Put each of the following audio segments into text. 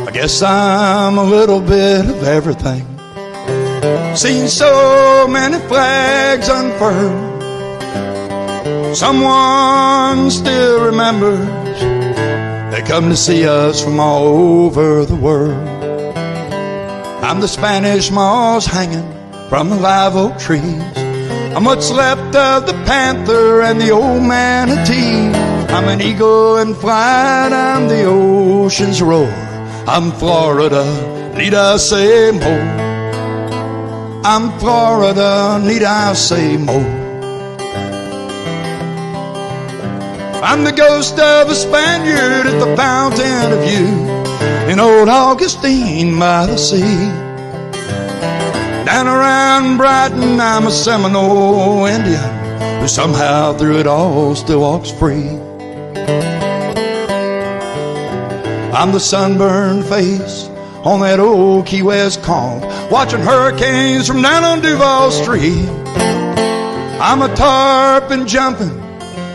I guess I'm a little bit of everything. Seen so many flags unfurled. Someone still remembers. They come to see us from all over the world. I'm the Spanish moss hanging from the live oak trees. I'm what's left of the panther and the old manatee. I'm an eagle in flight, I'm the ocean's roar. I'm Florida, need I say more? I'm Florida, need I say more? I'm the ghost of a Spaniard at the fountain of youth in old Augustine by the sea. Down around Brighton, I'm a Seminole Indian who somehow through it all still walks free. I'm the sunburned face on that old Key West calm, watching hurricanes from down on Duval Street. I'm a tarpon jumping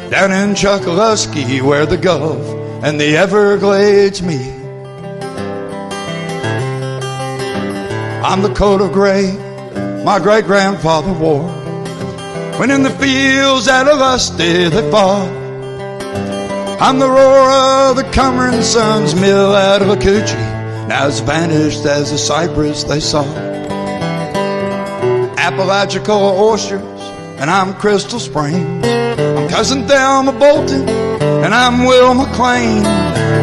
down in Chokoloskee where the Gulf and the Everglades meet. I'm the coat of gray my great-grandfather wore when in the fields at Alusty they fought. I'm the roar of the Cumberland Sons mill at Lacoochee, now as vanished as the cypress they saw. Apalachicola oysters, and I'm Crystal Springs. I'm Cousin Thelma Bolton, and I'm Will McLean.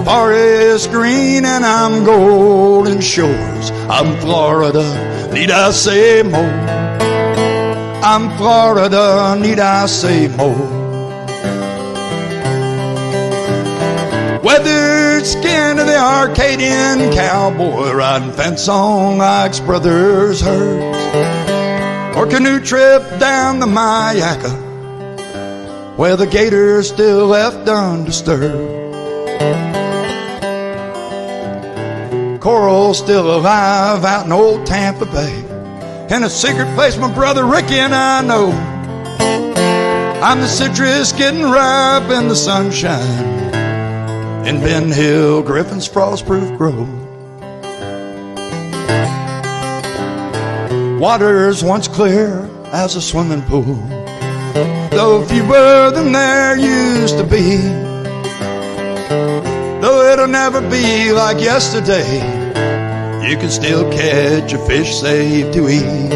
Forest Green, and I'm Golden Shores. I'm Florida, need I say more? I'm Florida, need I say more? Weathered skin of the Arcadian cowboy, riding fence on Ike's brother's herds, or canoe trip down the Mayaca where the gator's still left undisturbed. Coral's still alive out in old Tampa Bay, in a secret place my brother Ricky and I know. I'm the citrus getting ripe in the sunshine in Ben Hill, Griffin's frost-proof grove. Water's once clear as a swimming pool, though fewer than there used to be. Though it'll never be like yesterday, you can still catch a fish safe to eat.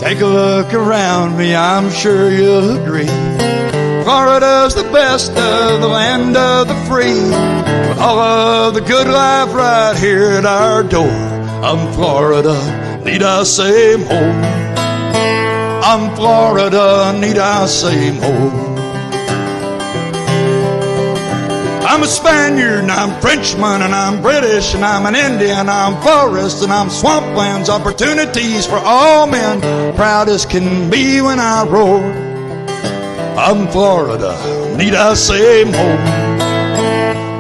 Take a look around me, I'm sure you'll agree. Florida's the best of the land of the free, with all of the good life right here at our door. I'm Florida, need I say more? I'm Florida, need I say more? I'm a Spaniard, and I'm Frenchman, and I'm British, and I'm an Indian, I'm forest, and I'm swamplands, opportunities for all men, proud as can be when I roar. I'm Florida, need I say more?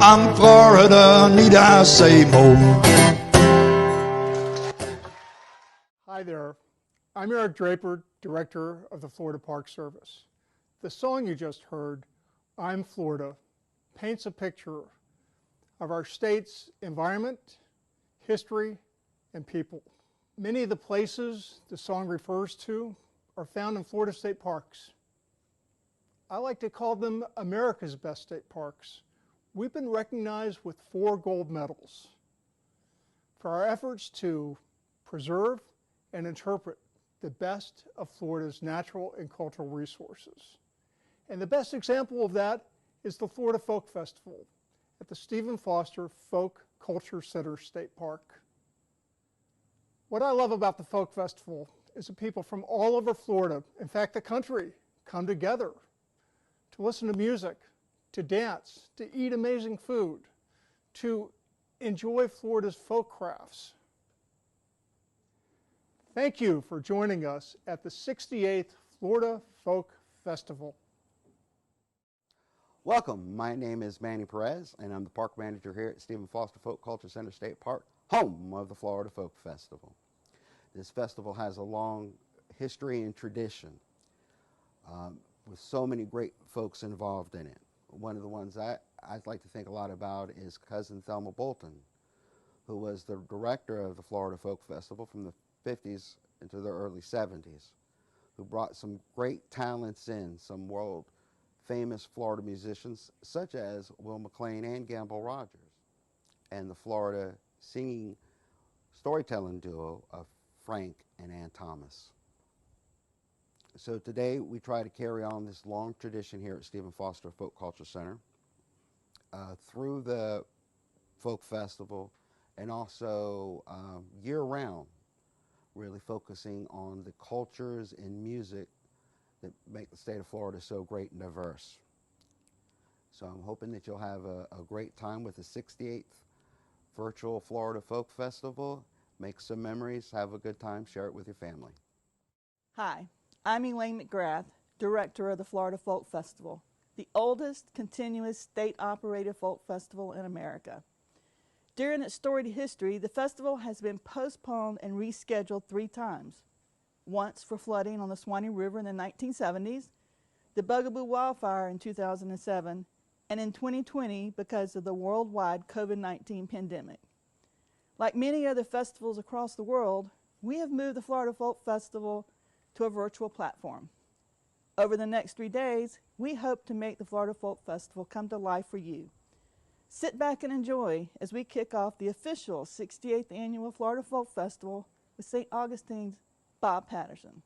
I'm Florida, need I say more? Hi there, I'm Eric Draper, Director of the Florida Park Service. The song you just heard, I'm Florida, paints a picture of our state's environment, history, and people. Many of the places the song refers to are found in Florida state parks. I like to call them America's best state parks. We've been recognized with 4 gold medals for our efforts to preserve and interpret the best of Florida's natural and cultural resources. And the best example of that is the Florida Folk Festival at the Stephen Foster Folk Culture Center State Park. What I love about the Folk Festival is that people from all over Florida, in fact the country, come together to listen to music, to dance, to eat amazing food, to enjoy Florida's folk crafts. Thank you for joining us at the 68th Florida Folk Festival. Welcome, my name is Manny Perez, and I'm the park manager here at Stephen Foster Folk Culture Center State Park, home of the Florida Folk Festival. This festival has a long history and tradition with so many great folks involved in it. One of the ones I'd like to think a lot about is cousin Thelma Bolton, who was the director of the Florida Folk Festival from the 50s into the early 70s, who brought some great talents in, some world famous Florida musicians such as Will McLean and Gamble Rogers, and the Florida singing storytelling duo of Frank and Ann Thomas. So today we try to carry on this long tradition here at Stephen Foster Folk Culture Center through the Folk Festival and also year-round, really focusing on the cultures and music that make the state of Florida so great and diverse. So I'm hoping that you'll have a great time with the 68th Virtual Florida Folk Festival. Make some memories, have a good time, share it with your family. Hi, I'm Elaine McGrath, Director of the Florida Folk Festival, the oldest continuous state-operated folk festival in America. During its storied history, the festival has been postponed and rescheduled 3 times. Once for flooding on the Swanee River in the 1970s, the Bugaboo wildfire in 2007, and in 2020 because of the worldwide COVID-19 pandemic. Like many other festivals across the world, we have moved the Florida Folk Festival to a virtual platform. Over the next 3 days, we hope to make the Florida Folk Festival come to life for you. Sit back and enjoy as we kick off the official 68th Annual Florida Folk Festival with St. Augustine's Bob Patterson.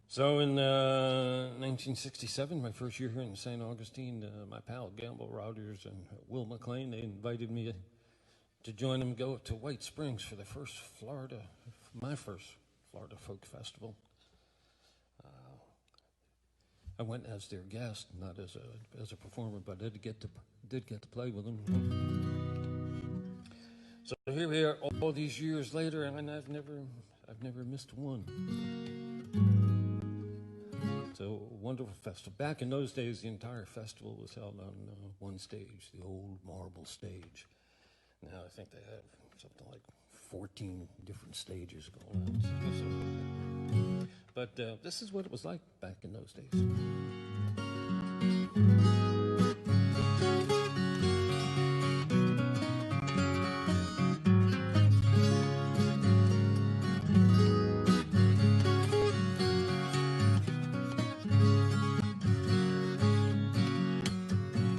So in 1967, my first year here in St. Augustine, my pal Gamble Rogers and Will McLean, they invited me to join them go to White Springs for my first Florida Folk Festival. I went as their guest, not as a performer, but I did get to play with them. So here we are, all these years later, and I've never missed one. So wonderful festival. Back in those days, the entire festival was held on one stage, the old marble stage. Now I think they have something like 14 different stages going on. But this is what it was like back in those days.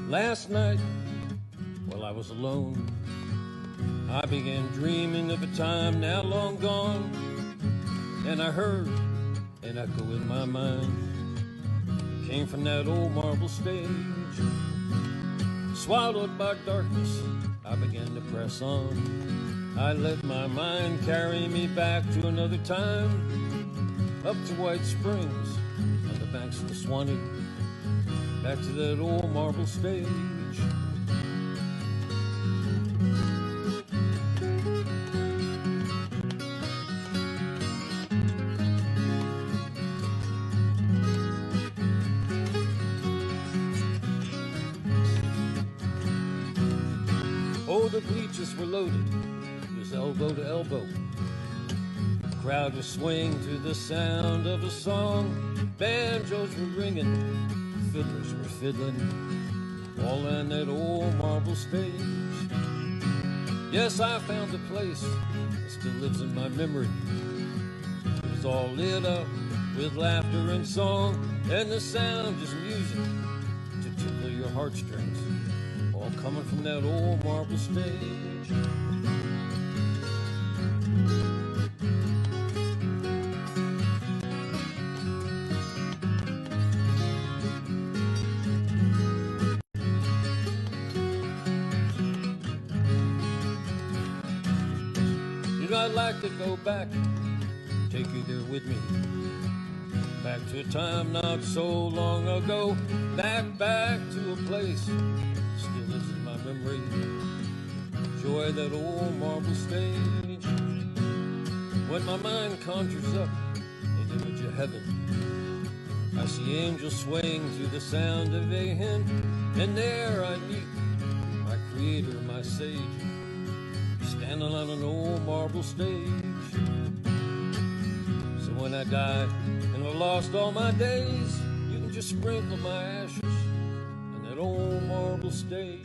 Last night, while I was alone, I began dreaming of a time now long gone, and I heard an echo in my mind. It came from that old marble stage. Swallowed by darkness, I began to press on. I let my mind carry me back to another time, up to White Springs, on the banks of the Swanee, back to that old marble stage. Oh, the bleachers were loaded, it was elbow to elbow. The crowd was swaying to the sound of a song. Banjos were ringing, fiddlers were fiddling, all on that old marble stage. Yes, I found a place that still lives in my memory. It was all lit up with laughter and song, and the sound is music to tickle your heartstrings, all coming from that old marble stage. I'd like to go back, take you there with me, back to a time not so long ago, back to a place still lives in my memory. Enjoy that old marble stage. When my mind conjures up an image of heaven, I see angels swaying to the sound of a hymn, and there I meet my creator, my sage, standing on an old marble stage. So when I die and I've lost all my days, you can just sprinkle my ashes on that old marble stage.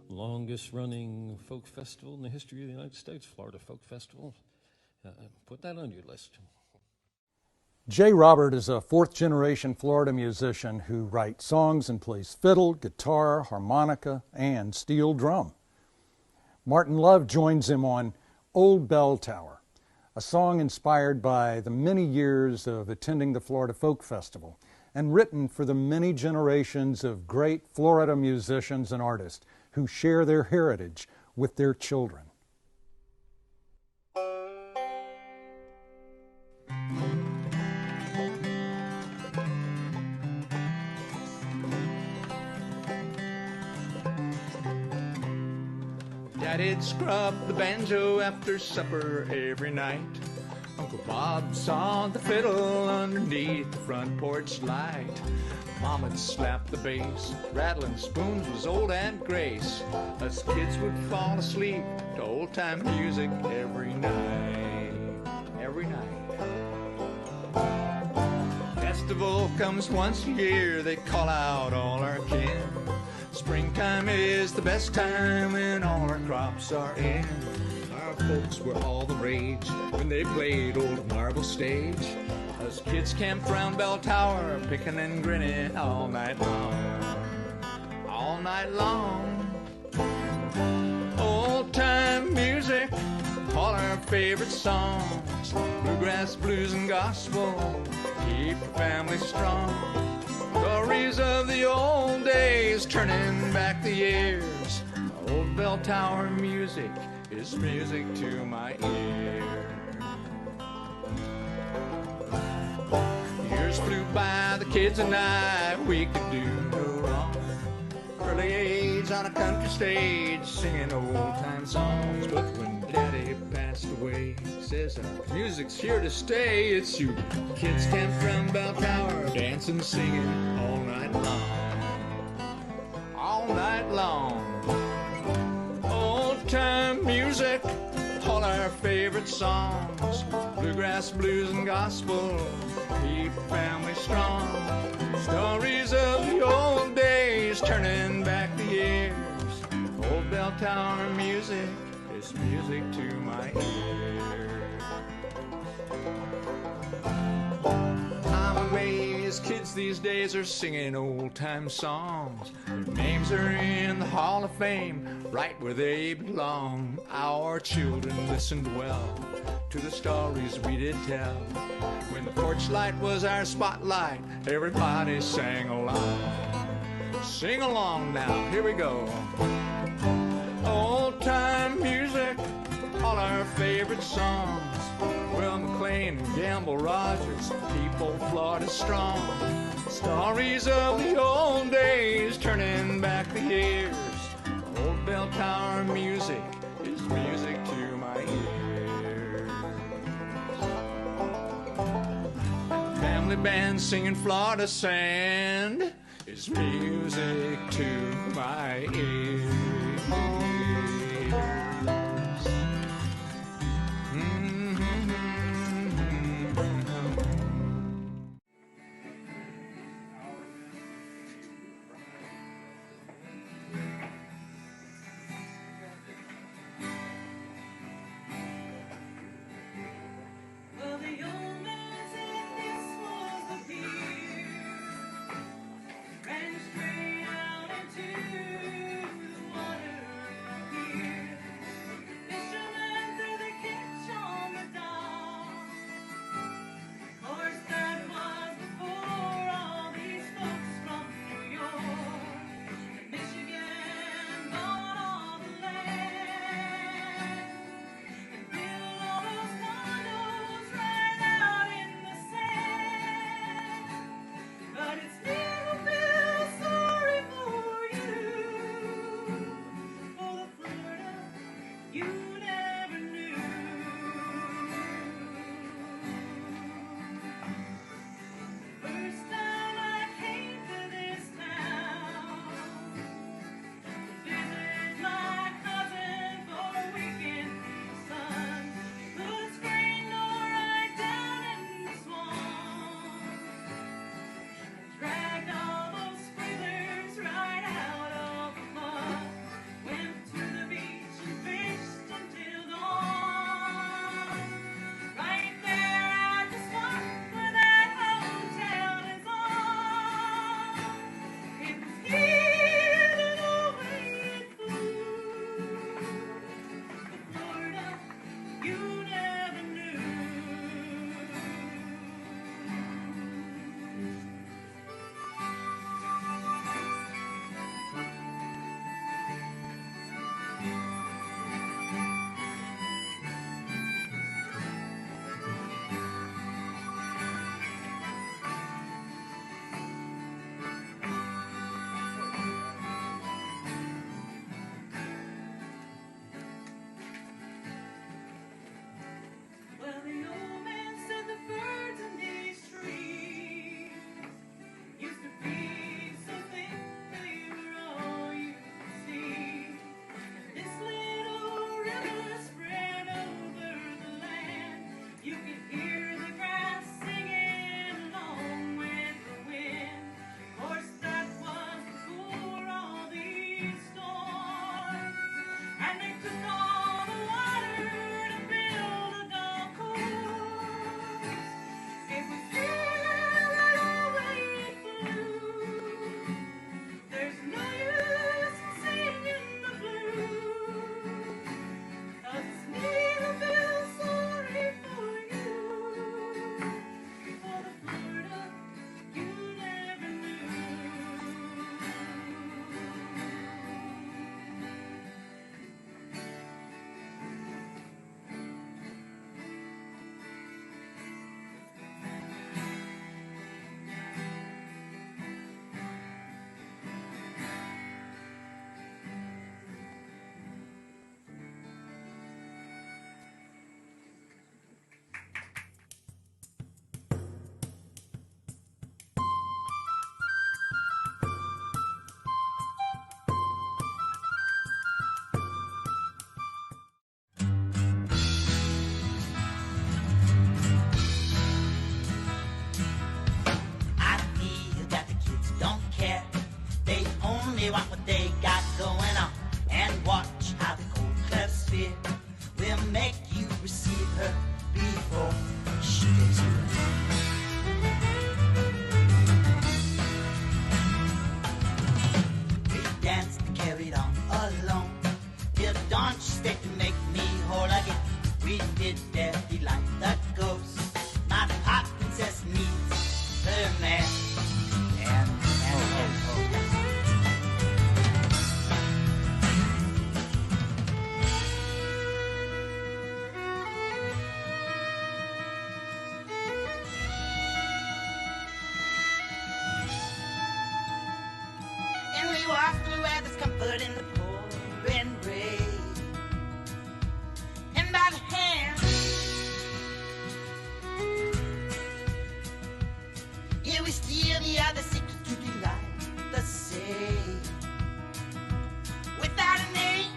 Longest running folk festival in the history of the United States, Florida Folk Festival. Put that on your list. Jay Robert is a fourth-generation Florida musician who writes songs and plays fiddle, guitar, harmonica, and steel drum. Martin Love joins him on Old Bell Tower, a song inspired by the many years of attending the Florida Folk Festival and written for the many generations of great Florida musicians and artists who share their heritage with their children. Daddy'd scrub the banjo after supper every night. Uncle Bob sawed the fiddle underneath the front porch light. Mama'd slap the bass, rattling spoons was old Aunt Grace. Us kids would fall asleep to old-time music every night. Every night. Festival comes once a year, they call out all our kin. Springtime is the best time when all our crops are in. Our folks were all the rage when they played old marble stage. Us kids camped round Bell Tower, picking and grinning all night long. All night long. Old time music, all our favorite songs. Bluegrass, blues, and gospel, keep the family strong. Stories of the old days, turning back the years. Old Bell Tower music is music to my ear. Years flew by, the kids and I, we could do no wrong. Early age on a country stage, singing old-time songs. But when Daddy passed away, says our music's here to stay. It's you kids camped round Bell Tower, dancing, singing all night long. All night long. Old-time music, all our favorite songs. Bluegrass, blues, and gospel, keep the family strong. Stories of the old days, turning back the years. Old Bell Tower music is music to my ear. I'm amazed kids these days are singing old-time songs. Their names are in the Hall of Fame, right where they belong. Our children listened well to the stories we did tell. When the porch light was our spotlight, everybody sang along. Sing along now, here we go. Old-time music, all our favorite songs. Will McLean and Gamble Rogers, keep old Florida strong. Stories of the old days, turning back the years. Old Bell Tower music is music to my ears. Family band singing Florida Sand is music to my ears. comfort in the pouring rain. And by the hand, yeah, we steal the other secret to delight the same. Without a name,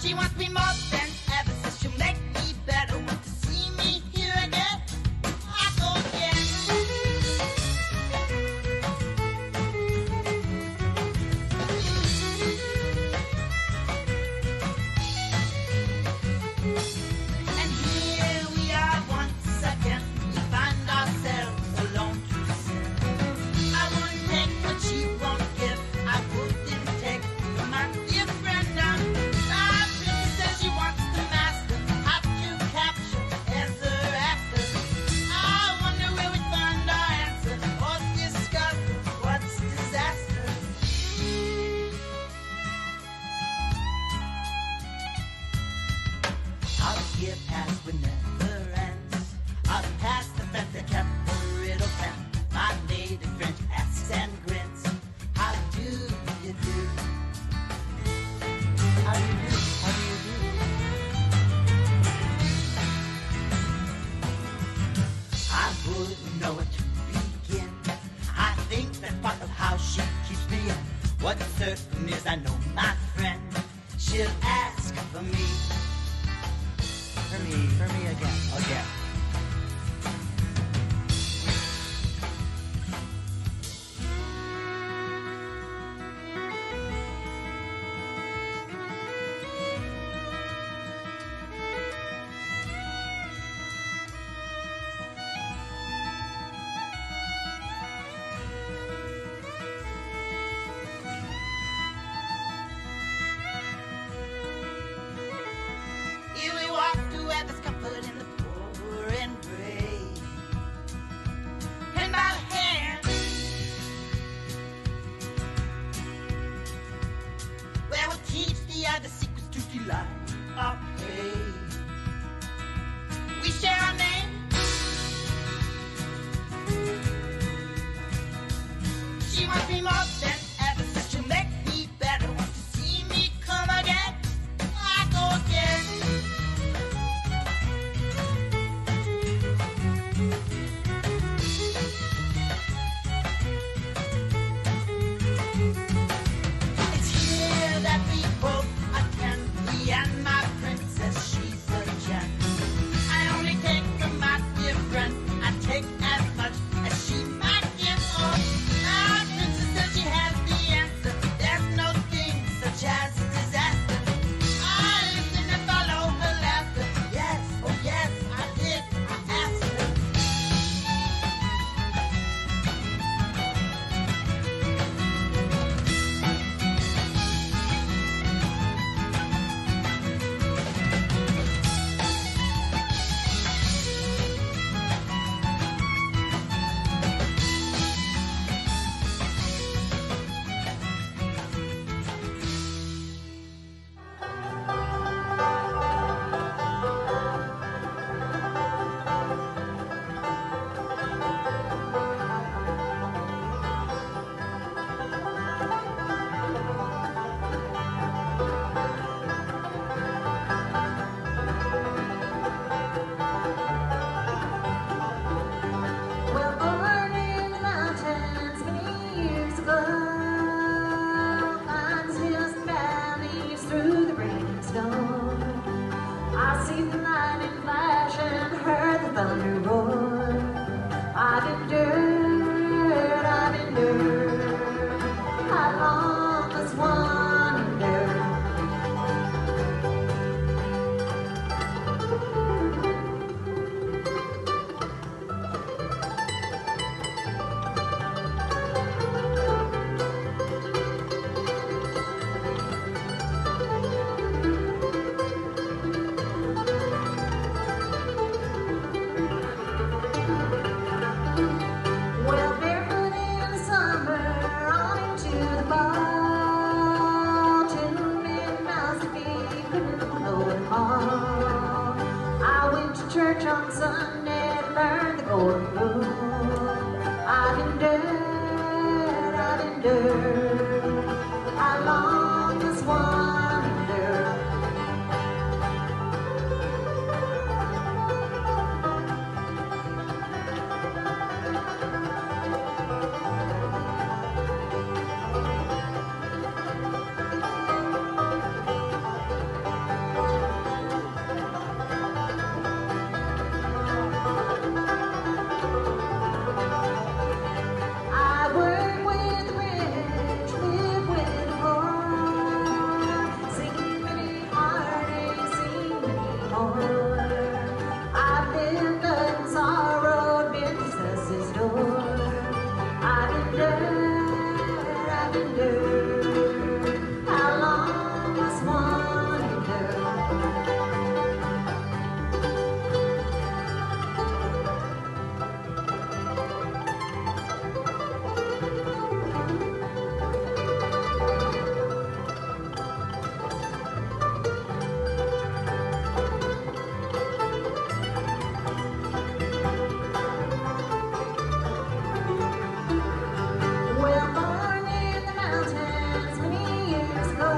she wants me more than ever, says she'll make me better. Want to see me here again? I go again. And here we are once again. We find ourselves alone to sin. I wouldn't take what she won't give. I wouldn't take from my dear friend. My princess says she wants to master how to capture as her actor. I wonder where we find our answer or discover what's disaster. Our year past with never ends. Our past the fact that kept a riddle pen. My native French asks and grins. How do you do? How do you do? How do you do? I wouldn't know where to begin. I think that's part of how she keeps me in. What's certain is I know my friend. She'll ask for me. For me again. Here we walk to where there's comfort in the pouring rain. And by the hand, where we'll teach the other secrets to delight our pain. We share our name. She wants me more than ever, says she'll make me better. Want to see me come again? I go again. It's here that we both attend. Me and my princess, she's a gem. I only take from my dear friend. I take as much as she might give. Oh, our princess says she has the answer. There's no thing such as disaster. I listen and follow her laughter. Yes, oh yes, I did. I asked her. Well, born in the mountains many years ago, climbs hills and valleys through the rain and snow. I see the lightning flash and heard the thunder roar. I've endured. How long does one endure? Well, barefoot in the summer, on into the fall. 2 million miles to be, couldn't know it all. I went to church on Sunday, learned the golden rule. I've endured. endure? How long must one endure? I work with the rich, live with the poor, seen many heartaches, seen many more. I've lived in sorrow, been to success's door. I've endured. How long must one endure? Well, born in the mountains many years ago,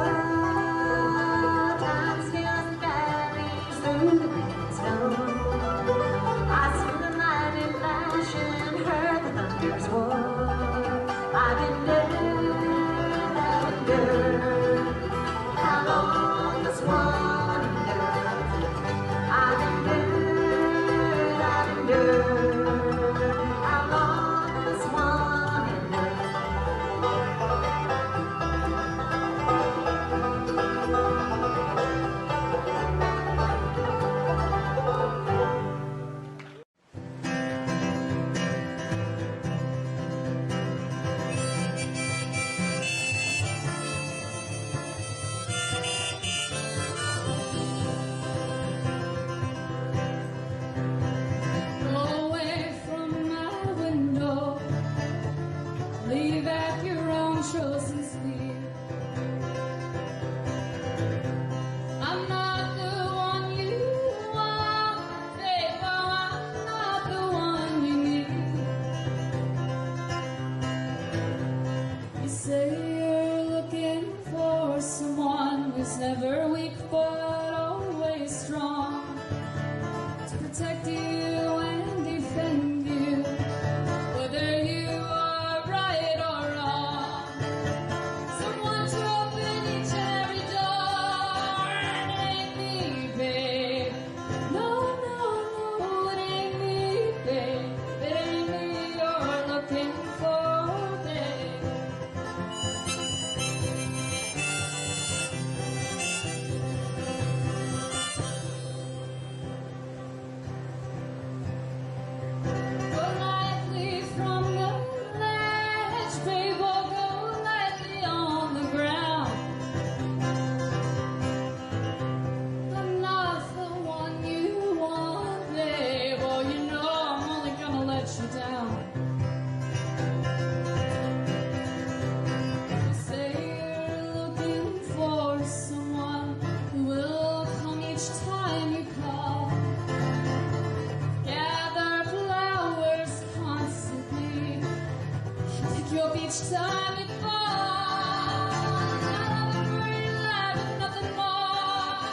time steals the valleys through the green snow. I seen the lightning flash and heard the thunder's roar. I've endured. How long does one endure? I've endured. How long does one endure? Away from my window, leave at your own chosen speed. I'm not the one you want, babe. Oh, I'm not the one you need. You say you're looking for someone who's never weak but always strong, to protect you and defend you, whether you are right or wrong. Someone to open each and every door. It ain't me, babe. No, no, no, it ain't me, babe. It ain't me you're looking for, babe. Go lightly from the ledge, babe, or go lightly on the ground. I'm not the one you want, babe, or you know I'm only gonna let you down. You say you're looking for someone who will come each time you call. Gather flowers constantly, pick you up each time it falls. I love you for your life and nothing more.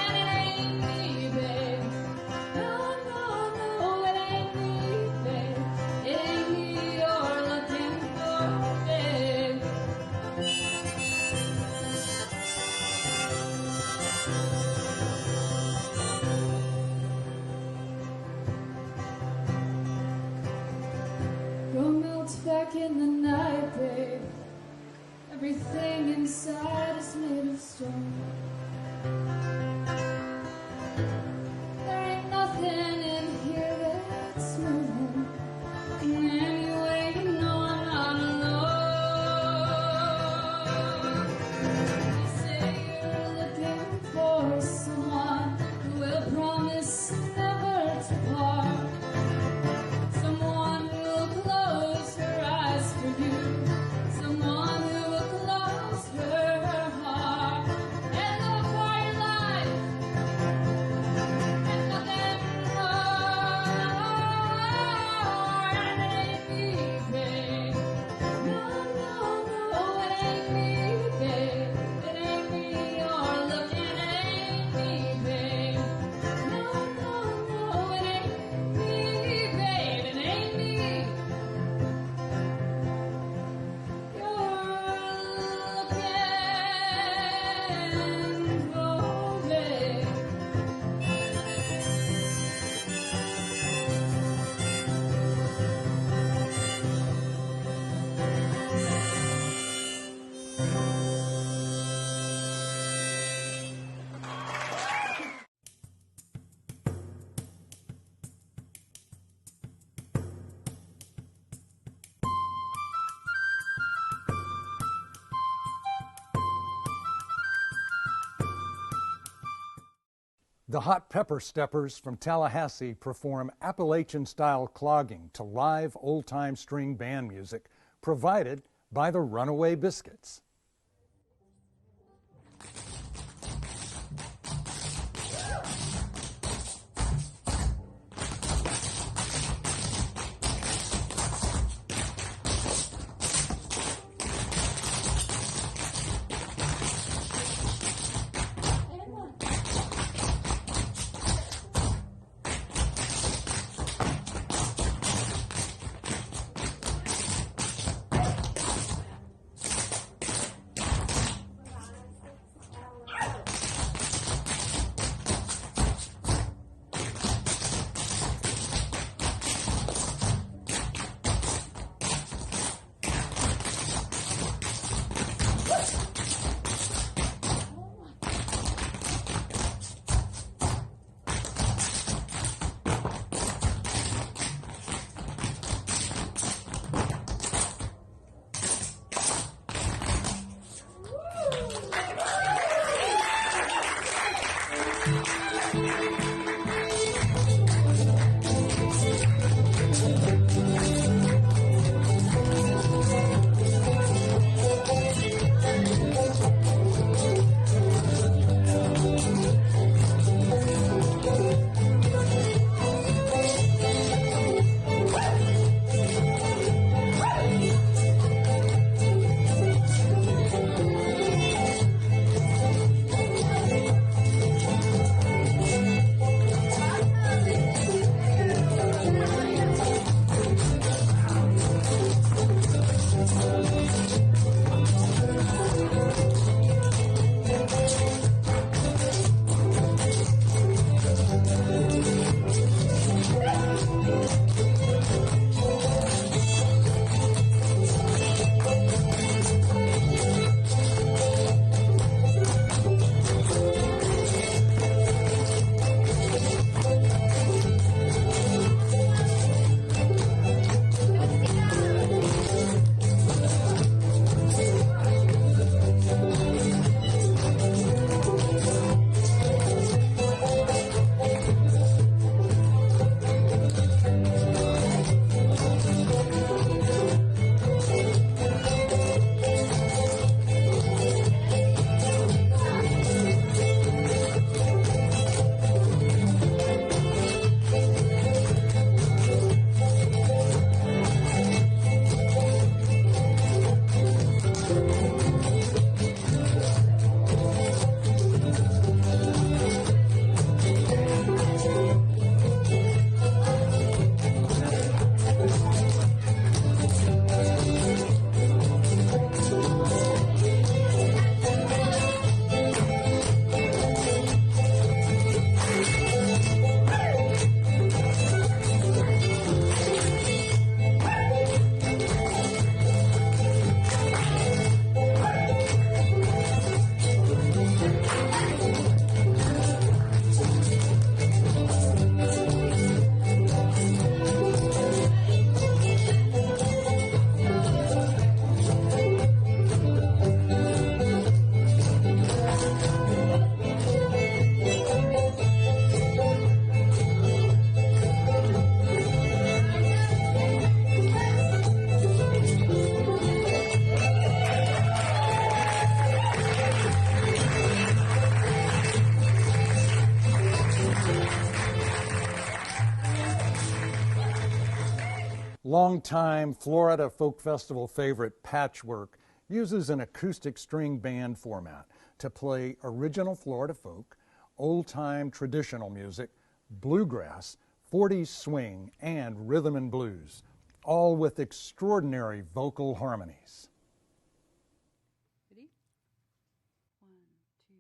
And it ain't me, babe. No, no, no, it ain't me, babe. It ain't me you're looking for, babe. Go melt back in the night, babe. Everything inside is made of stone. There ain't nothing in here that's moving. And anyway, you know I'm not alone. You say you're looking for someone who will promise never to part. Someone who will close her eyes for you. Someone who will close her heart. And live a quiet life The Hot Pepper Steppers from Tallahassee perform Appalachian-style clogging to live old-time string band music provided by the Runaway Biscuits. Longtime Florida Folk Festival favorite Patchwork uses an acoustic string band format to play original Florida folk, old-time traditional music, bluegrass, 40s swing, and rhythm and blues, all with extraordinary vocal harmonies. Ready? 1, 2,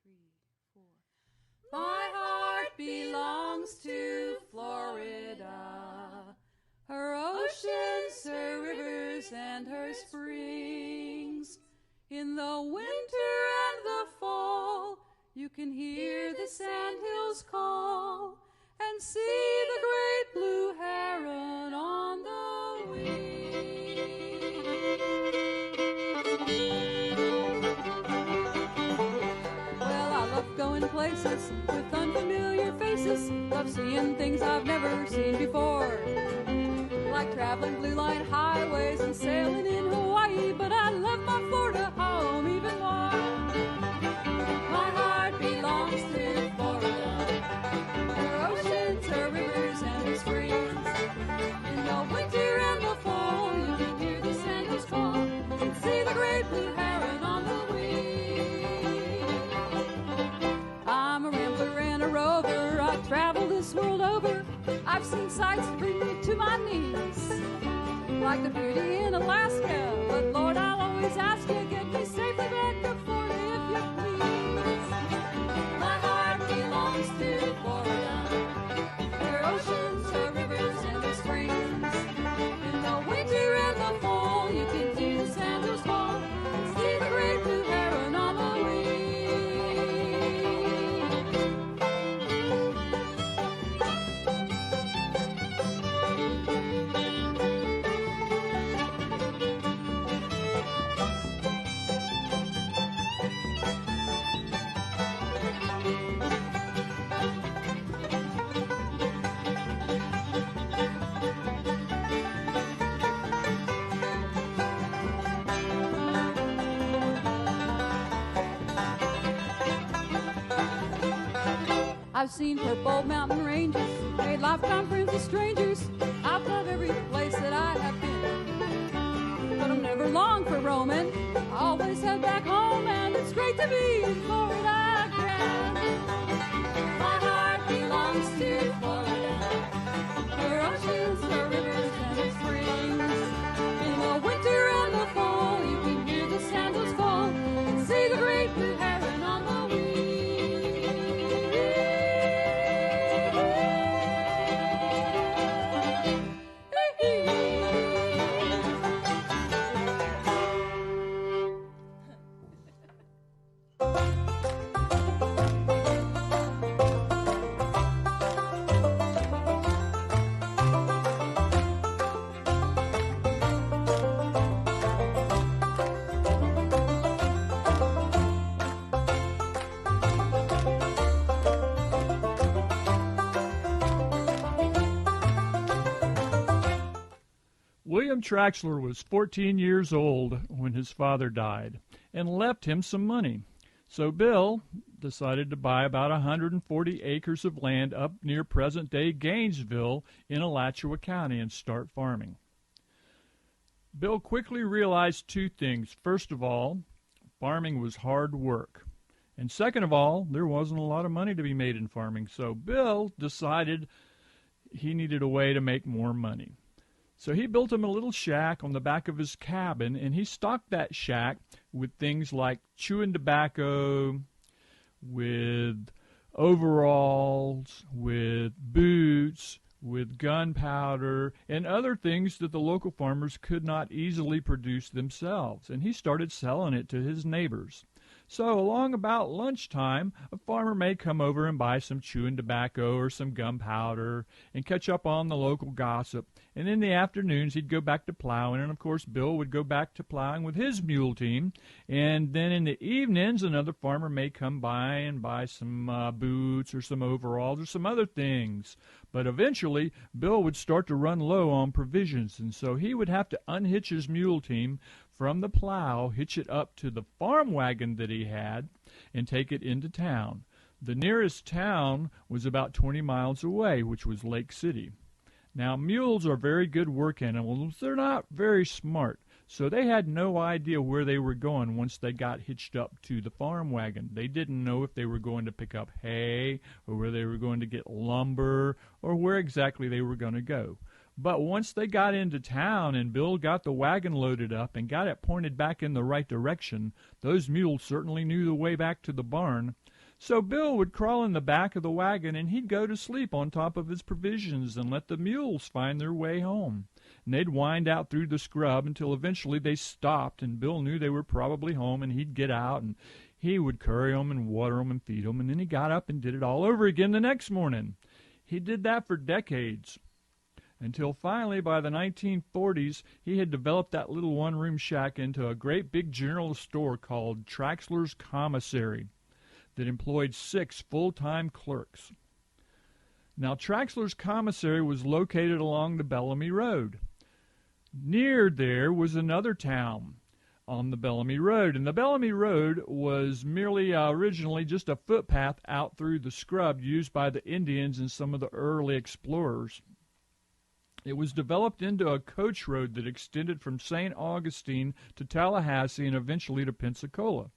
3, 4. My heart belongs to Florida. Her oceans, her rivers, and her springs. In the winter and the fall, you can hear the sandhills call and see the great blue heron on the wing. Well, I love going places with unfamiliar seeing things I've never seen before, like traveling blue line highways and sailing in Hawaii. But I love my Florida home even more. My heart belongs to Florida. Her oceans, her rivers, and her springs. In the winter and the fall, you can hear the sandals call and see the great blue heron on the wing. I'm a rambler and a rover. I've traveled this world over. I've seen sights that bring me to my knees, like the beauty in Alaska. But Lord, I'll always ask you, get me safely back to Florida if you please. My heart belongs to Florida. Her oceans, her rivers, and her springs. In the winter and the fall, you can hear the sandals fall and see the great blue heron on the wing. I've seen purple mountain ranges, made lifetime friends with strangers. I've loved every place that I have been, but I'm never long for roaming. I always head back home, and it's great to be in Florida again. My heart belongs to Florida. Her oceans, her rivers, and her springs. In the winter and the fall, you can hear the sandals fall and see the great blue heron on the wing. William Traxler was 14 years old when his father died and left him some money. So Bill decided to buy about 140 acres of land up near present-day Gainesville in Alachua County and start farming. Bill quickly realized two things. First of all, farming was hard work. And second of all, there wasn't a lot of money to be made in farming. So Bill decided he needed a way to make more money. So he built him a little shack on the back of his cabin, and he stocked that shack with things like chewing tobacco, with overalls, with boots, with gunpowder, and other things that the local farmers could not easily produce themselves. And he started selling it to his neighbors. So along about lunchtime, a farmer may come over and buy some chewing tobacco or some gunpowder and catch up on the local gossip. And in the afternoons, he'd go back to plowing. And, of course, Bill would go back to plowing with his mule team. And then in the evenings, another farmer may come by and buy some boots or some overalls or some other things. But eventually, Bill would start to run low on provisions. And so he would have to unhitch his mule team from the plow, hitch it up to the farm wagon that he had, and take it into town. The nearest town was about 20 miles away, which was Lake City. Now, mules are very good work animals. They're not very smart, so they had no idea where they were going once they got hitched up to the farm wagon. They didn't know if they were going to pick up hay, or where they were going to get lumber, or where exactly they were going to go. But once they got into town and Bill got the wagon loaded up and got it pointed back in the right direction, those mules certainly knew the way back to the barn. So Bill would crawl in the back of the wagon and he'd go to sleep on top of his provisions and let the mules find their way home. And they'd wind out through the scrub until eventually they stopped, and Bill knew they were probably home, and he'd get out and he would curry them and water them and feed them, and then he got up and did it all over again the next morning. He did that for decades, until finally, by the 1940s, he had developed that little one-room shack into a great big general store called Traxler's Commissary that employed 6 full-time clerks. Now, Traxler's commissary was located along the Bellamy Road. Near there was another town on the Bellamy Road, and the Bellamy Road was merely originally just a footpath out through the scrub used by the Indians and some of the early explorers. It was developed into a coach road that extended from St. Augustine to Tallahassee and eventually to Pensacola.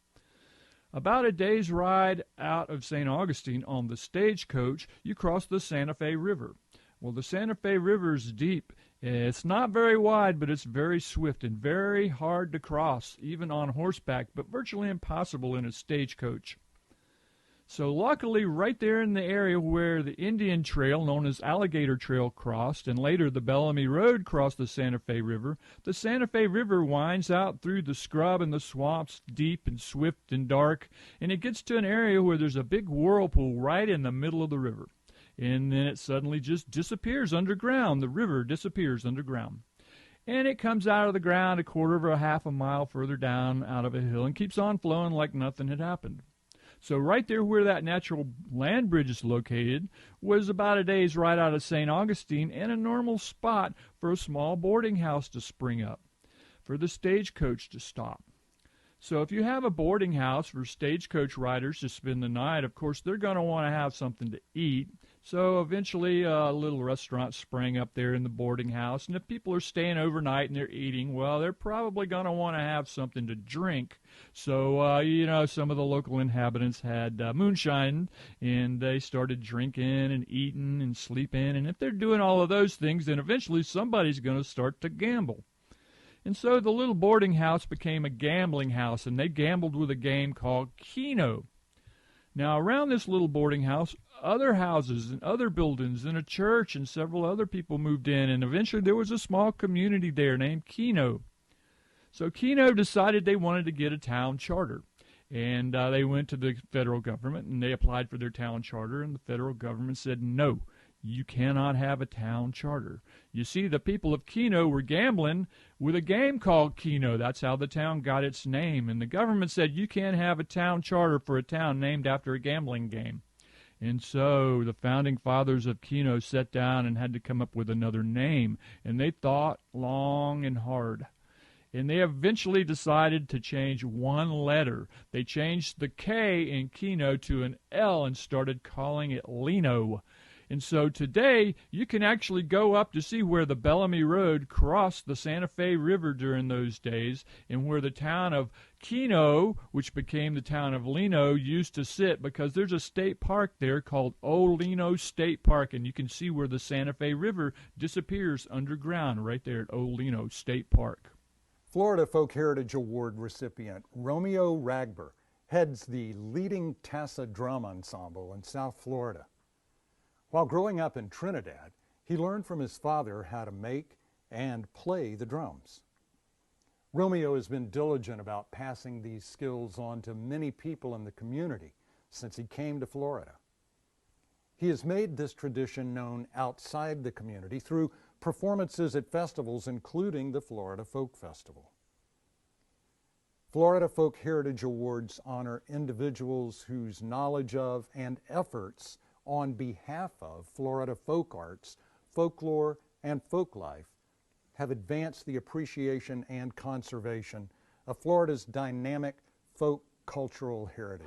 About a day's ride out of St. Augustine on the stagecoach, you cross the Santa Fe River. Well, the Santa Fe River is deep. It's not very wide, but it's very swift and very hard to cross, even on horseback, but virtually impossible in a stagecoach. So luckily, right there in the area where the Indian Trail, known as Alligator Trail, crossed, and later the Bellamy Road crossed the Santa Fe River, the Santa Fe River winds out through the scrub and the swamps, deep and swift and dark, and it gets to an area where there's a big whirlpool right in the middle of the river. And then it suddenly just disappears underground. The river disappears underground. And it comes out of the ground a quarter of a half a mile further down out of a hill and keeps on flowing like nothing had happened. So right there where that natural land bridge is located was about a day's ride out of St. Augustine and a normal spot for a small boarding house to spring up, for the stagecoach to stop. So if you have a boarding house for stagecoach riders to spend the night, of course, they're going to want to have something to eat. So eventually a little restaurant sprang up there in the boarding house. And if people are staying overnight and they're eating, well, they're probably going to want to have something to drink. So, some of the local inhabitants had moonshine, and they started drinking and eating and sleeping. And if they're doing all of those things, then eventually somebody's going to start to gamble. And so the little boarding house became a gambling house, and they gambled with a game called Keno. Now, around this little boarding house, other houses and other buildings and a church and several other people moved in, and eventually there was a small community there named Keno. So Keno decided they wanted to get a town charter, and they went to the federal government, and they applied for their town charter, and the federal government said, no, you cannot have a town charter. You see, the people of Keno were gambling with a game called Keno. That's how the town got its name. And the government said, you can't have a town charter for a town named after a gambling game. And so the founding fathers of Keno sat down and had to come up with another name. And they thought long and hard. And they eventually decided to change one letter. They changed the K in Keno to an L and started calling it Leno. And so today, you can actually go up to see where the Bellamy Road crossed the Santa Fe River during those days, and where the town of Keno, which became the town of Leno, used to sit, because there's a state park there called Old Leno State Park, and you can see where the Santa Fe River disappears underground right there at Old Leno State Park. Florida Folk Heritage Award recipient Romeo Ragber heads the leading Tassa Drum Ensemble in South Florida. While growing up in Trinidad, he learned from his father how to make and play the drums. Romeo has been diligent about passing these skills on to many people in the community since he came to Florida. He has made this tradition known outside the community through performances at festivals, including the Florida Folk Festival. Florida Folk Heritage Awards honor individuals whose knowledge of and efforts on behalf of Florida folk arts, folklore, and folk life have advanced the appreciation and conservation of Florida's dynamic folk cultural heritage.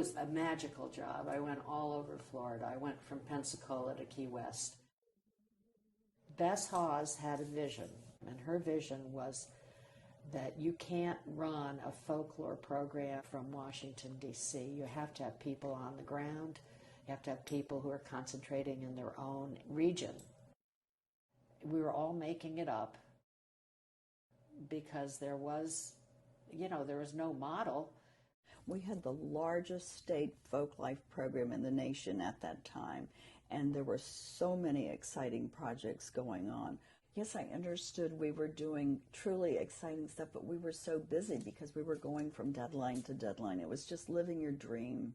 was a magical job. I went all over Florida. I went from Pensacola to Key West. Bess Hawes had a vision, and her vision was that you can't run a folklore program from Washington, D.C. You have to have people on the ground. You have to have people who are concentrating in their own region. We were all making it up because there was no model. We had the largest state folk life program in the nation at that time, and there were so many exciting projects going on. Yes, I understood we were doing truly exciting stuff, but we were so busy because we were going from deadline to deadline. It was just living your dream.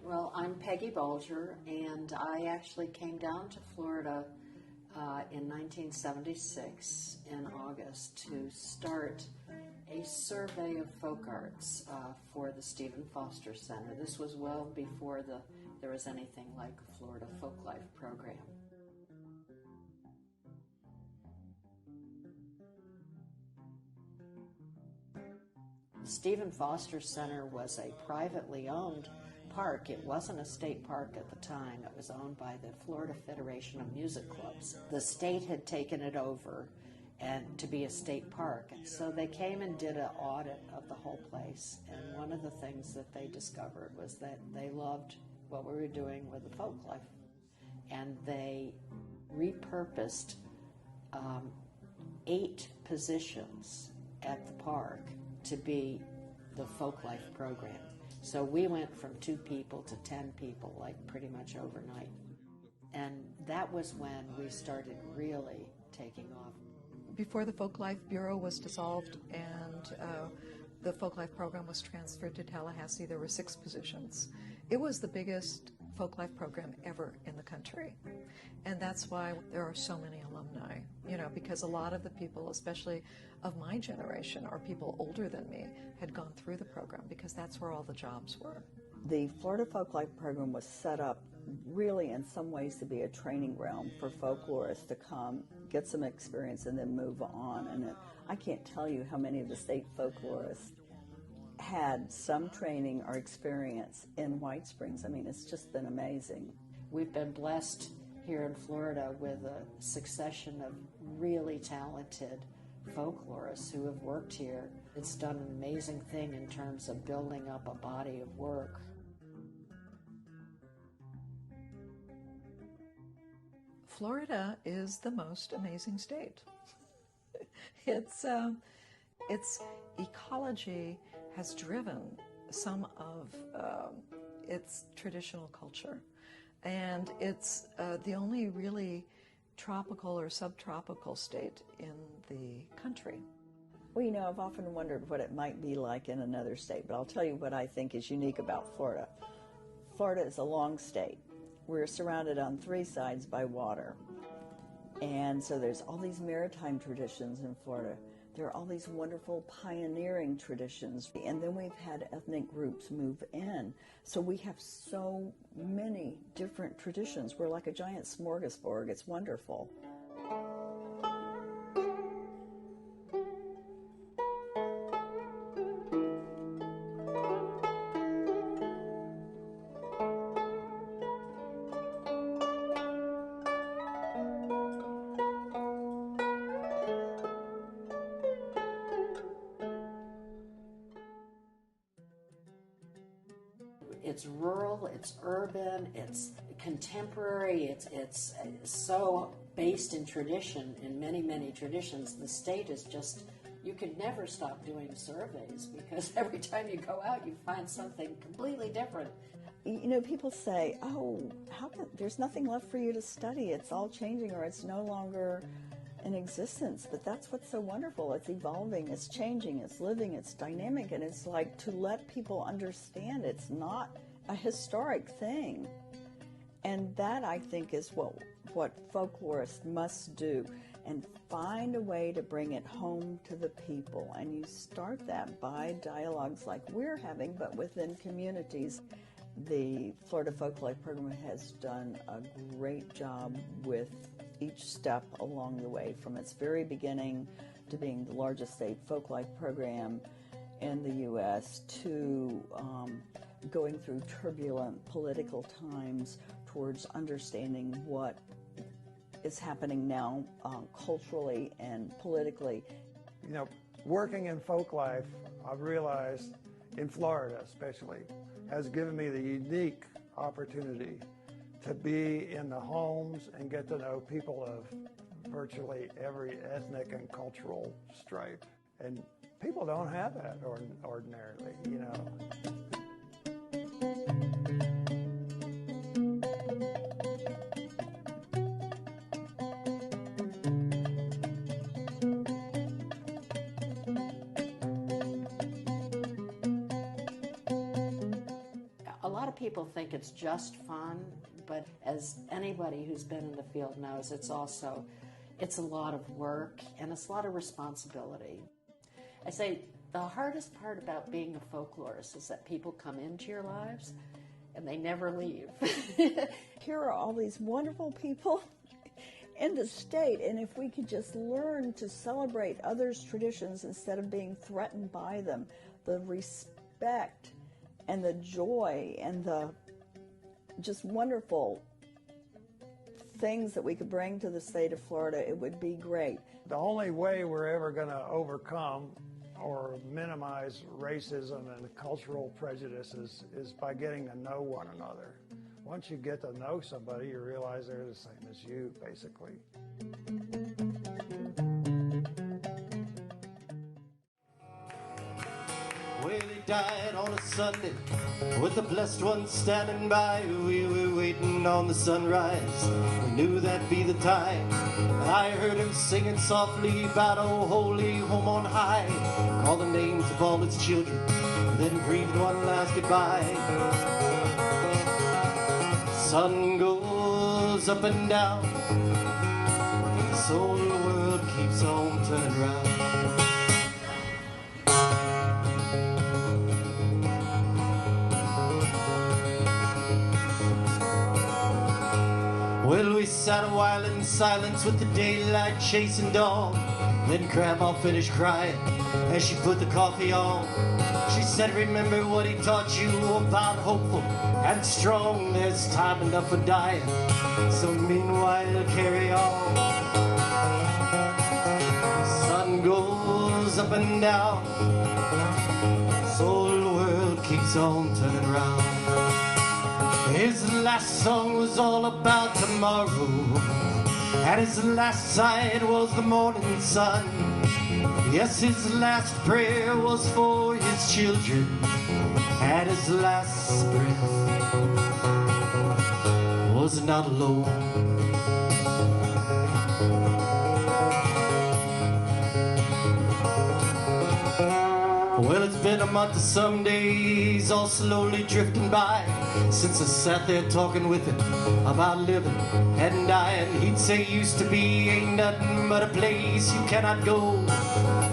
Well, I'm Peggy Bulger, and I actually came down to Florida in 1976 in August to start a survey of folk arts for the Stephen Foster Center. This was well before there was anything like a Florida Folk Life program. The Stephen Foster Center was a privately owned park. It wasn't a state park at the time. It was owned by the Florida Federation of Music Clubs. The state had taken it over and to be a state park. So they came and did an audit of the whole place. And one of the things that they discovered was that they loved what we were doing with the folk life. And they repurposed 8 positions at the park to be the folk life program. So we went from 2 people to 10 people, like pretty much overnight. And that was when we started really taking off. Before the Folk Life Bureau was dissolved and the Folk Life program was transferred to Tallahassee, there were 6 positions. It was the biggest Folk Life program ever in the country. And that's why there are so many alumni, because a lot of the people, especially of my generation or people older than me, had gone through the program because that's where all the jobs were. The Florida Folk Life program was set up really in some ways to be a training ground for folklorists to come, get some experience, and then move on. And I can't tell you how many of the state folklorists had some training or experience in White Springs. I mean, it's just been amazing. We've been blessed here in Florida with a succession of really talented folklorists who have worked here. It's done an amazing thing in terms of building up a body of work. Florida is the most amazing state. Its ecology has driven some of its traditional culture, and it's the only really tropical or subtropical state in the country. Well, I've often wondered what it might be like in another state, but I'll tell you what I think is unique about Florida. Florida is a long state. We're surrounded on 3 sides by water. And so there's all these maritime traditions in Florida. There are all these wonderful pioneering traditions. And then we've had ethnic groups move in. So we have so many different traditions. We're like a giant smorgasbord. It's wonderful. It's rural, it's urban, it's contemporary, it's so based in tradition, in many, many traditions. The state is just, you could never stop doing surveys because every time you go out you find something completely different. People say, oh, how come there's nothing left for you to study? It's all changing or it's no longer in existence. But that's what's so wonderful. It's evolving, it's changing, it's living, it's dynamic, and it's like to let people understand it's not a historic thing. And that, I think, is what folklorists must do, and find a way to bring it home to the people. And you start that by dialogues like we're having, but within communities. The Florida Folklife Program has done a great job with each step along the way, from its very beginning to being the largest state folklife program in the U.S. to going through turbulent political times towards understanding what is happening now culturally and politically. You know, working in folklife, I've realized, in Florida especially, has given me the unique opportunity to be in the homes and get to know people of virtually every ethnic and cultural stripe. And people don't have that ordinarily, you know. A lot of people think it's just fun, but as anybody who's been in the field knows, it's a lot of work and it's a lot of responsibility. I say the hardest part about being a folklorist is that people come into your lives and they never leave. Here are all these wonderful people in the state, and if we could just learn to celebrate others' traditions instead of being threatened by them, the respect and the joy and the just wonderful things that we could bring to the state of Florida, it would be great. The only way we're ever going to overcome or minimize racism and cultural prejudices is by getting to know one another. Once you get to know somebody, you realize they're the same as you, basically. Well, he died on a Sunday with the blessed one standing by. We were waiting on the sunrise. We knew that'd be the time. I heard him singing softly about oh holy home on high. Call the names of all its children, then breathed one last goodbye. Sun goes up and down, and this whole world keeps on turning round. Well, we sat a while in silence with the daylight chasing dawn. Then Grandma finished crying as she put the coffee on. She said, remember what he taught you about hopeful and strong. There's time enough for dying, so meanwhile carry on. Sun goes up and down, this whole world keeps on turning round. His last song was all about tomorrow, and his last sight was the morning sun. Yes, his last prayer was for his children, and his last breath was not alone. Well, it's been a month of some days, all slowly drifting by, since I sat there talking with him about living and dying. He'd say used to be ain't nothing but a place you cannot go.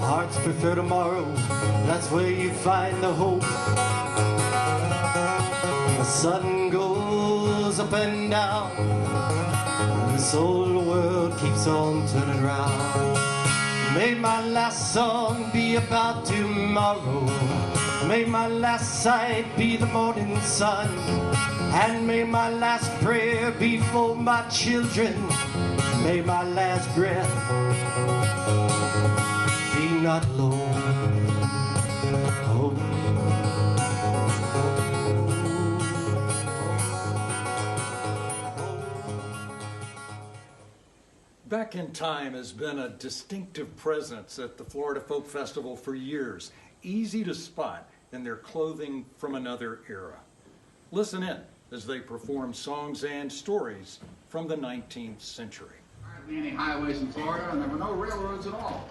Hearts prefer tomorrow, that's where you find the hope. The sun goes up and down, and this whole world keeps on turning round. May my last song be about tomorrow. May my last sight be the morning sun. And may my last prayer be for my children. May my last breath be not low. Oh. Back in Time has been a distinctive presence at the Florida Folk Festival for years, easy to spot in their clothing from another era. Listen in as they perform songs and stories from the 19th century. Hardly any highways in Florida, and there were no railroads at all.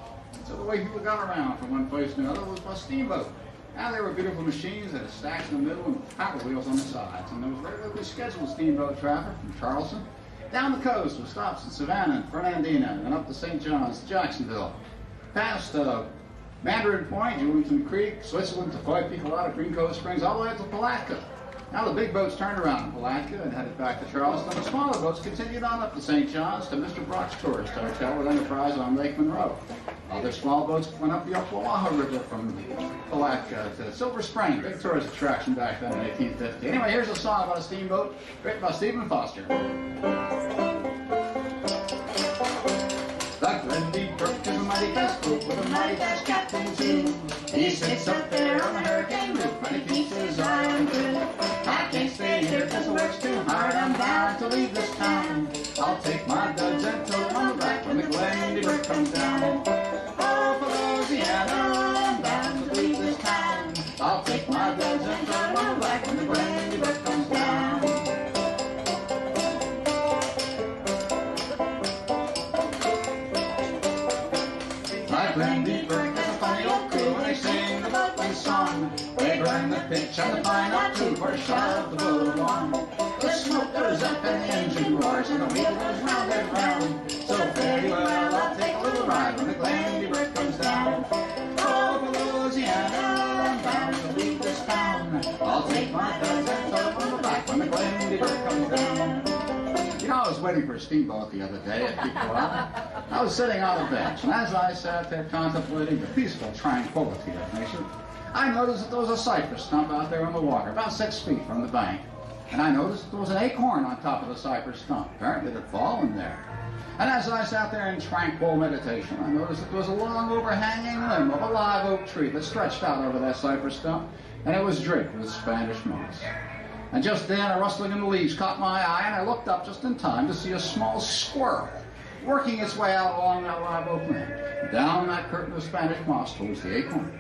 So the way people got around from one place to another was by steamboat. Now there were beautiful machines that had stacks in the middle and power wheels on the sides, and there was regularly scheduled steamboat traffic from Charleston down the coast with stops in Savannah and Fernandina, and up to St. John's, Jacksonville, past Mandarin Point, Jewington Creek, Switzerland to Coype, Colada, Green Cove Springs, all the way up to Palatka. Now the big boats turned around in Palatka and headed back to Charleston. The smaller boats continued on up to St. John's to Mr. Brock's Tourist Hotel with Enterprise on Lake Monroe. Other small boats went up the Oklawaha River from Palatka to Silver Spring, big tourist attraction back then in 1850. Anyway, here's a song about a steamboat written by Stephen Foster. The Glendy Brook is a mighty fast boat with a mighty fast captain too. He sits up there on the hurricane roof and he keeps his eye on through. I can't stay here 'cause the work's too hard. I'm bound to leave this town. I'll take my duds and tow them on the back when the Glendy Brook comes down. Oh, for Louisiana, I'm bound to leave this town. I'll take my duds and tow them on the back when the Glendy Brook comes down. Glendy Brook is a funny old crew and they sing the boatman's song. They grind the pitch and the pine knot too for a shot of the boat along. The smoke goes up and the engine roars and the wheel goes round and round. So very well, I'll take a little ride when the Glendy Brook comes down. Oh, for Louisiana, I'm bound to leave this town. I'll take my duds and tow them on the back when the Glendy Brook comes down. You know, I was waiting for a steamboat the other day at Picoa. I was sitting on a bench, and as I sat there contemplating the peaceful tranquility of nature, I noticed that there was a cypress stump out there in the water, about 6 feet from the bank. And I noticed that there was an acorn on top of the cypress stump. Apparently it had fallen there. And as I sat there in tranquil meditation, I noticed that there was a long overhanging limb of a live oak tree that stretched out over that cypress stump, and it was draped with Spanish moss. And just then a rustling in the leaves caught my eye, and I looked up just in time to see a small squirrel working its way out along that live oak limb, down that curtain of Spanish moss towards the acorn.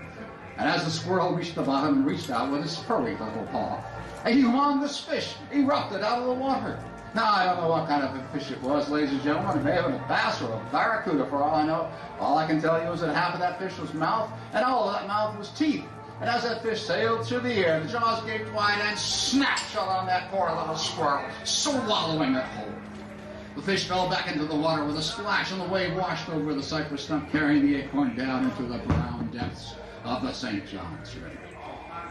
And as the squirrel reached the bottom and reached out with his furry little paw, a humongous fish erupted out of the water. Now, I don't know what kind of a fish it was, ladies and gentlemen. It may have been a bass or a barracuda for all I know. All I can tell you is that half of that fish was mouth, and all of that mouth was teeth. And as that fish sailed through the air, the jaws gaped wide and snapped shut on that poor little squirrel, swallowing it whole. The fish fell back into the water with a splash, and the wave washed over the cypress stump, carrying the acorn down into the brown depths of the St. John's River.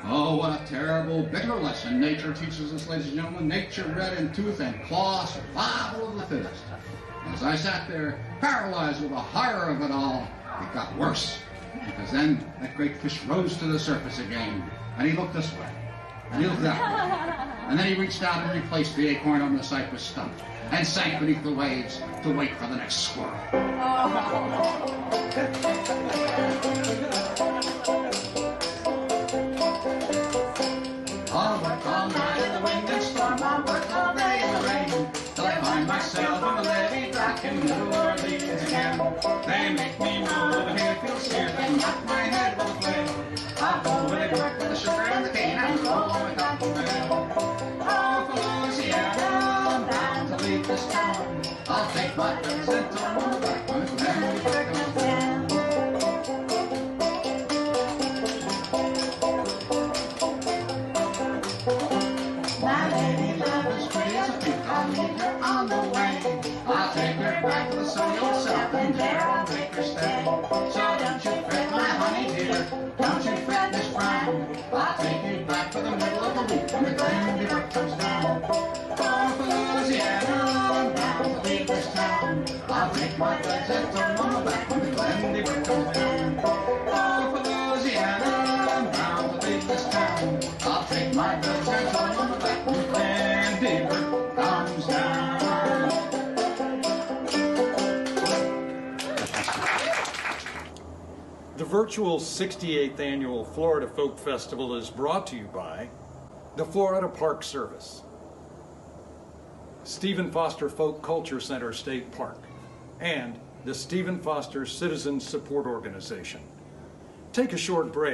Oh, what a terrible, bitter lesson nature teaches us, ladies and gentlemen. Nature red in tooth and claw, survival of the fittest. As I sat there, paralyzed with the horror of it all, it got worse. Because then that great fish rose to the surface again, and he looked this way, and he looked that way, and then he reached out and replaced the acorn on the cypress stump, and sank beneath the waves to wait for the next squirrel. I'll work all night in the wind and storm, I'll work all day in the rain, till I find myself on the levee back in New Orleans again. They make me move over here, feel scared, they knock my head with a flame. I'll go away to work with the sugar and the cane, and roll with cotton mail. Oh, for Louisiana, I'm bound to leave this town. I'll take my guns and throw them on the back when it's Glendy Brook comes down. My lady love is pretty as a pink, I'll meet her on the way. I'll take her back to the sunny old south, and there I'll make her stay. So don't you fret, my honey dear, don't you fret, Miss Brown. I'll take you back to the middle of the week when the Glendy Brook comes down. Oh, for Louisiana, I'm bound to leave this town. I'll take my duds and throw them on the back when the Glendy Brook comes down. Oh, for Louisiana, I'm bound to leave this town. I'll take my duds and throw them on the back when the Glendy Brook comes down. The virtual 68th Annual Florida Folk Festival is brought to you by the Florida Park Service, Stephen Foster Folk Culture Center State Park, and the Stephen Foster Citizens Support Organization. Take a short break.